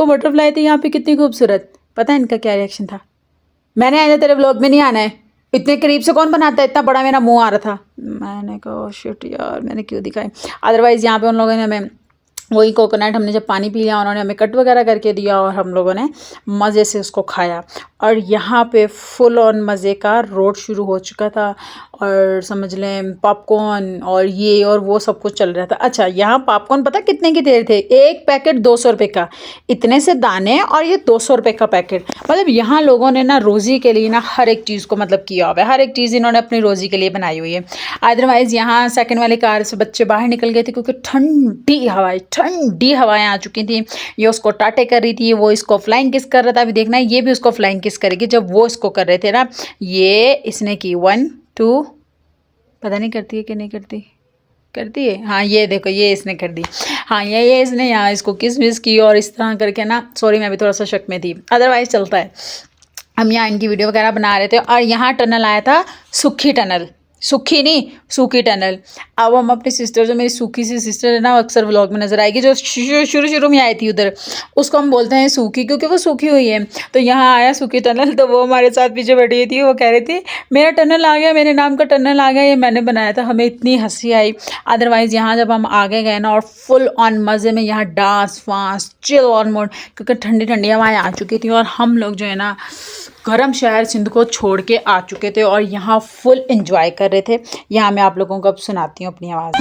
देखो बटरफ्लाई थी यहाँ पे कितनी खूबसूरत। पता है इनका क्या रिएक्शन था? मैंने आया तेरे व्लॉग में नहीं आना है, इतने करीब से कौन बनाता है, इतना बड़ा मेरा मुंह आ रहा था। मैंने कहा शिट यार मैंने क्यों दिखाई। अदरवाइज़ यहाँ पे उन लोगों ने हमें वही कोकोनट, हमने जब पानी पी लिया उन्होंने हमें कट वगैरह करके दिया और हम लोगों ने मज़े से उसको खाया। और यहाँ पे फुल ऑन मज़े का रोड शुरू हो चुका था और समझ लें पॉपकॉर्न और ये और वो सब कुछ चल रहा था। अच्छा यहाँ पॉपकॉर्न पता कितने की दे रहे थे? एक पैकेट 200 रुपये का, इतने से दाने और ये 200 रुपये का पैकेट। मतलब यहाँ लोगों ने ना रोज़ी के लिए ना हर एक चीज़ को मतलब किया हुआ है, हर एक चीज़ इन्होंने अपनी रोज़ी के लिए बनाई हुई है। अदरवाइज़ यहाँ सेकंड वाली कार से बच्चे बाहर निकल गए थे क्योंकि ठंडी हवाएं आ चुकी थी। ये उसको टाटे कर रही थी, वो इसको फ्लाइंग किस कर रहा था। अभी देखना है ये भी उसको फ्लाइंग किस करेगी। जब वो इसको कर रहे थे ना, ये इसने की 1 2, पता नहीं करती है कि नहीं करती, करती है हाँ, ये देखो ये इसने कर दी। हाँ ये इसने यहाँ इसको किस विस की और इस तरह करके ना, सॉरी मैं भी थोड़ा सा शक में थी, अदरवाइज चलता है। हम यहाँ इनकी वीडियो वगैरह बना रहे थे और यहाँ टनल आया था, सुखी टनल, सुखी नहीं सूखी टनल। अब हम अपनी सिस्टर, जो मेरी सूखी सी सिस्टर है ना, अक्सर व्लॉग में नजर आएगी, जो शुरू में आई थी उधर, उसको हम बोलते हैं सूखी क्योंकि वो सूखी हुई है। तो यहाँ आया सूखी टनल, तो वो हमारे साथ पीछे बैठी हुई थी, वो कह रही थी मेरा टनल आ गया, मेरे नाम का टनल आ गया, ये मैंने बनाया था। हमें इतनी हंसी आई। अदरवाइज़ यहाँ जब हम आगे गए ना और फुल ऑन मज़े में यहाँ डांस वांस चिल ऑन मोड, क्योंकि ठंडी ठंडी हवाएं आ चुकी थी और हम लोग जो है ना गरम शहर सिंध को छोड़ के आ चुके थे और यहाँ फुल एंजॉय कर रहे थे। यहाँ मैं आप लोगों को अब सुनाती हूँ अपनी आवाज़।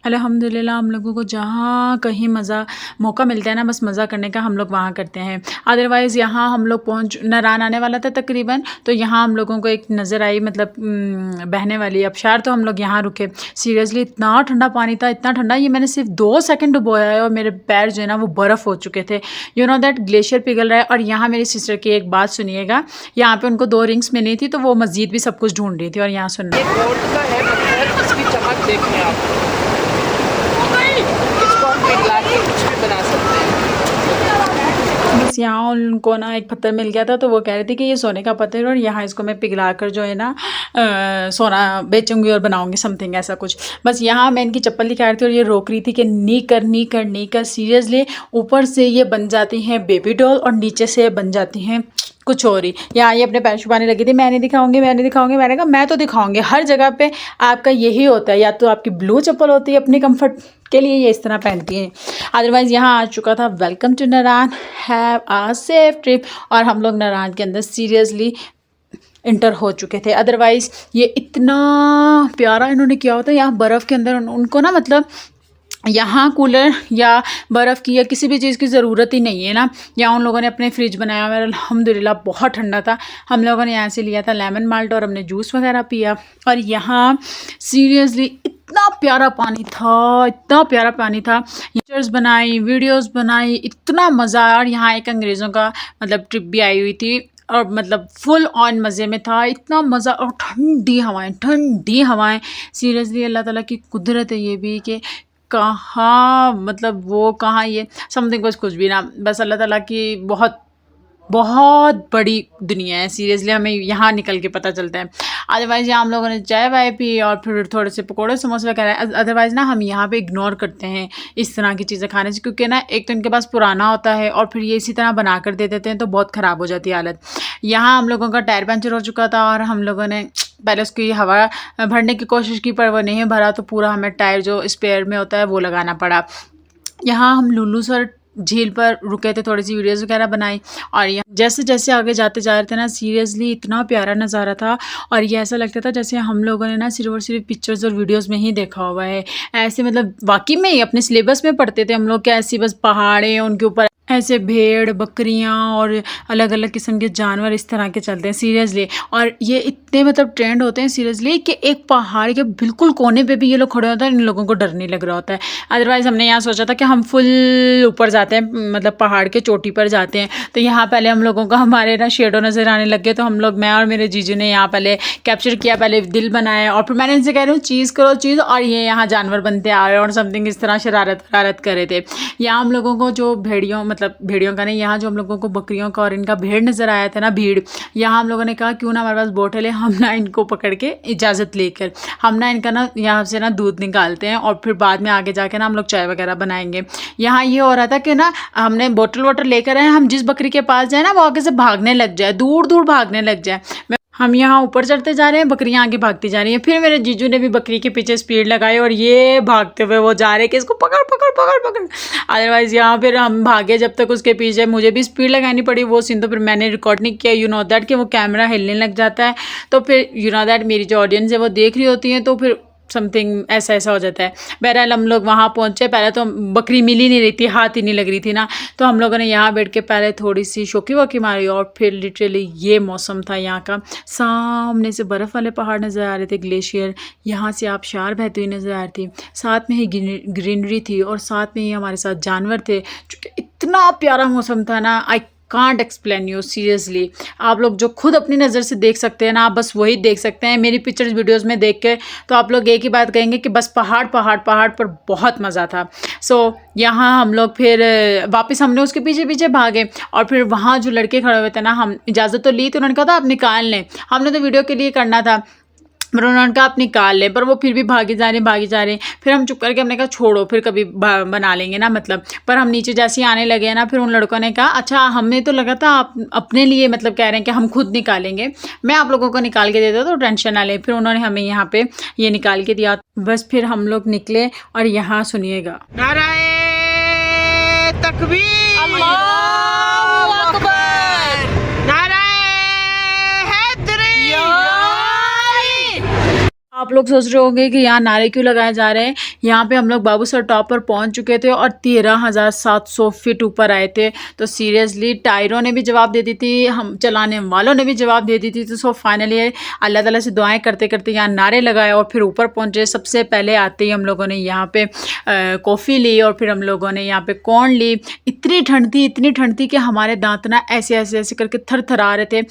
अल्हम्दुलिल्लाह हम लोगों को जहाँ कहीं मौका मिलता है ना, बस मज़ा करने का हम लोग वहाँ करते हैं। अदरवाइज़ यहाँ हम लोग नारान आने वाला था तकरीबन, तो यहाँ हम लोगों को एक नज़र आई, मतलब बहने वाली आबशार, तो हम लोग यहाँ रुके। सीरियसली इतना ठंडा पानी था, इतना ठंडा, ये मैंने सिर्फ 2 सेकंड डुबोया है और मेरे पैर जो है ना वो बर्फ़ हो चुके थे। यू नो दैट ग्लेशियर पिघल रहा है। और यहाँ मेरी सिस्टर की एक बात सुनिएगा, यहाँ पर उनको 2 रिंग्स मिली थी, तो वो मस्जिद भी सब कुछ ढूंढ रही थी। और यहाँ सुनना, गोल्ड का है पत्थर, इसकी चमक देखिए आप, इसको हम पिघला के कुछ भी बना सकते हैं। बस यहाँ उनको ना एक पत्थर मिल गया था, तो वो कह रही थी कि ये सोने का पत्थर है और यहाँ इसको मैं पिघला कर जो है ना सोना बेचूंगी और बनाऊंगी समथिंग ऐसा कुछ। बस यहाँ मैं इनकी चप्पल दिखा रही थी और ये रोक रही थी कि नी कर सीरियसली। ऊपर से ये बन जाती हैं बेबी डॉल और नीचे से बन जाती हैं कुछ और ही। यहाँ ये अपने पैर छुपाने लगी थी, मैं नहीं दिखाऊंगी। मैंने कहा मैं तो दिखाऊंगी। हर जगह पे आपका यही होता है, या तो आपकी ब्लू चप्पल होती है अपनी कंफर्ट के लिए, ये इस तरह पहनती हैं। अदरवाइज़ यहाँ आ चुका था welcome to Naran, have a safe trip. और हम लोग नारान के अंदर सीरियसली इंटर हो चुके थे। अदरवाइज़ ये इतना प्यारा इन्होंने किया होता है यहाँ बर्फ़ के अंदर। उनको ना मतलब यहाँ कूलर या बर्फ़ की या किसी भी चीज़ की ज़रूरत ही नहीं है ना। यहाँ उन लोगों ने अपने फ्रिज बनाया हुआ है, अल्हम्दुलिल्लाह बहुत ठंडा था। हम लोगों ने यहाँ से लिया था लेमन माल्ट और हमने जूस वगैरह पिया। और यहाँ सीरियसली इतना प्यारा पानी था, इतना प्यारा पानी था। पिक्चर्स बनाई, वीडियोस बनाई, इतना मज़ा आया। और यहाँ एक अंग्रेज़ों का मतलब ट्रिप भी आई हुई थी और मतलब फुल ऑन मज़े में था, इतना मज़ा। और ठंडी हवाएं सीरियसली अल्लाह ताला की कुदरत है ये भी कि कहाँ मतलब वो कहाँ ये समथिंग कुछ भी ना, बस अल्लाह ताला की बहुत बड़ी दुनिया है। सीरियसली हमें यहाँ निकल के पता चलता है। अदरवाइज़ यहाँ हम लोगों ने चाय वाय पी और फिर थोड़े से पकौड़े समोसे वगैरह। अदरवाइज़ ना हम यहाँ पे इग्नोर करते हैं इस तरह की चीज़ें खाने से, क्योंकि ना एक तो इनके पास पुराना होता है और फिर ये इसी तरह बना कर दे देते हैं, तो बहुत ख़राब हो जाती है हालत। यहाँ हम लोगों का टायर पंचर हो चुका था और हम लोगों ने पहले उसकी हवा भरने की कोशिश की, पर वो नहीं भरा, तो पूरा हमें टायर जो स्पेयर में होता है वो लगाना पड़ा। यहाँ हम लुलू सर झील पर रुके थे, थोड़ी सी वीडियोस वगैरह बनाई। और यहाँ जैसे जैसे आगे जाते जा रहे थे ना, सीरियसली इतना प्यारा नज़ारा था। और ये ऐसा लगता था जैसे हम लोगों ने ना सिर्फ और सिर्फ पिक्चर्स और वीडियोस में ही देखा हुआ है। ऐसे मतलब वाकई में ही अपने सिलेबस में पढ़ते थे हम लोग कि ऐसी बस पहाड़ें, उनके ऊपर ऐसे भेड़ बकरियां और अलग अलग किस्म के जानवर इस तरह के चलते हैं सीरियसली। और ये इतने मतलब ट्रेंड होते हैं सीरियसली कि एक पहाड़ के बिल्कुल कोने पे भी ये लोग खड़े होते हैं, इन लोगों को डर नहीं लग रहा होता है। अदरवाइज़ हमने यहाँ सोचा था कि हम फुल ऊपर जाते हैं, मतलब पहाड़ के चोटी पर जाते हैं। तो यहाँ पहले हम लोगों को हमारे ना शेडो नज़र आने लग गए, तो हम लोग, मैं और मेरे जीजू ने यहाँ पहले कैप्चर किया, पहले दिल बनाया और फिर मैंने इनसे कह रही हूँ चीज़ करो चीज़, और ये यहाँ जानवर बनते आ रहे और समथिंग इस तरह शरारत कर रहे थे। यहाँ हम लोगों को जो भेड़ियों, मतलब भेड़ियों का नहीं, यहाँ जो हम लोगों को बकरियों का और इनका भेड़ नज़र आया था ना, भीड़, यहाँ हम लोगों ने कहा क्यों ना हमारे पास बोतल है, हम ना इनको पकड़ के इजाज़त लेकर हम ना इनका ना यहाँ से ना दूध निकालते हैं और फिर बाद में आगे जाके ना हम लोग चाय वगैरह बनाएंगे। यहाँ ये हो रहा था कि ना हमने बोतल वोटल लेकर आए, हम जिस बकरी के पास जाए ना वो आगे से भागने लग जाए, दूर दूर भागने लग जाए। हम यहाँ ऊपर चढ़ते जा रहे हैं, बकरियाँ आगे भागती जा रही हैं। फिर मेरे जीजू ने भी बकरी के पीछे स्पीड लगाई और ये भागते हुए वो जा रहे हैं कि इसको पकड़ पकड़ पकड़ पकड़। अदरवाइज़ यहाँ फिर हम भागे जब तक उसके पीछे, मुझे भी स्पीड लगानी पड़ी। वो सीन तो फिर मैंने रिकॉर्ड नहीं किया, यू नो दैट, कि वो कैमरा हिलने लग जाता है तो फिर यू नो दैट मेरी जो ऑडियंस है वो देख रही होती है, तो फिर समथिंग ऐसा हो जाता है। बहरहाल हम लोग वहाँ पहुँचे, पहले तो बकरी मिल ही नहीं रही थी, हाथ ही नहीं लग रही थी ना, तो हम लोगों ने यहाँ बैठ के पहले थोड़ी सी शौकी वोकी मारी और फिर लिटरली ये मौसम था यहाँ का, सामने से बर्फ़ वाले पहाड़ नज़र आ रहे थे, ग्लेशियर, यहाँ से आबशार बहती हुई नज़र आ रही थी, साथ में ही ग्रीनरी थी और साथ में ही हमारे साथ जानवर थे। चूँकि इतना प्यारा मौसम था ना, I can't explain you seriously. आप लोग जो खुद अपनी नज़र से देख सकते हैं ना, आप बस वही देख सकते हैं। मेरी पिक्चर्स वीडियोस में देख के तो आप लोग एक ही बात कहेंगे कि बस पहाड़ पहाड़ पहाड़ पर बहुत मज़ा था। सो यहाँ हम लोग फिर वापस हमने उसके पीछे पीछे भागे और फिर वहाँ जो लड़के खड़े हुए थे ना, हम इजाज़त तो ली थी, उन्होंने कहा था आप निकाल लें, हमने तो वीडियो के लिए करना था, पर उन्होंने कहा आप निकाल लें, पर वो फिर भी भागे जा रहे। फिर हम चुप करके हमने कहा छोड़ो, फिर कभी बना लेंगे ना, मतलब। पर हम नीचे जैसे ही आने लगे ना, फिर उन लड़कों ने कहा अच्छा, हमें तो लगा था आप अपने लिए मतलब कह रहे हैं कि हम खुद निकालेंगे, मैं आप लोगों को निकाल के देता तो टेंशन ना लें। फिर उन्होंने हमें यहाँ पे ये निकाल के दिया, बस फिर हम लोग निकले। और यहाँ सुनिएगा, नाराए तकबीर, अल्लाहू अकबर, नाराए हैदरी। आप लोग सोच रहे होंगे कि यहाँ नारे क्यों लगाए जा रहे हैं। यहाँ पे हम लोग बाबूसर टॉप पर पहुँच चुके थे और 13,700 फीट ऊपर आए थे। तो सीरियसली टायरों ने भी जवाब दे दी थी, हम चलाने वालों ने भी जवाब दे दी थी। तो सो फाइनली अल्लाह ताला से दुआएं करते करते यहाँ नारे लगाए और फिर ऊपर पहुँचे। सबसे पहले आते ही हम लोगों ने यहाँ पे कॉफ़ी ली और फिर हम लोगों ने यहाँ पे कॉर्न ली। इतनी ठंड थी कि हमारे दांत ना ऐसे ऐसे ऐसे करके थर थर आ रहे थे।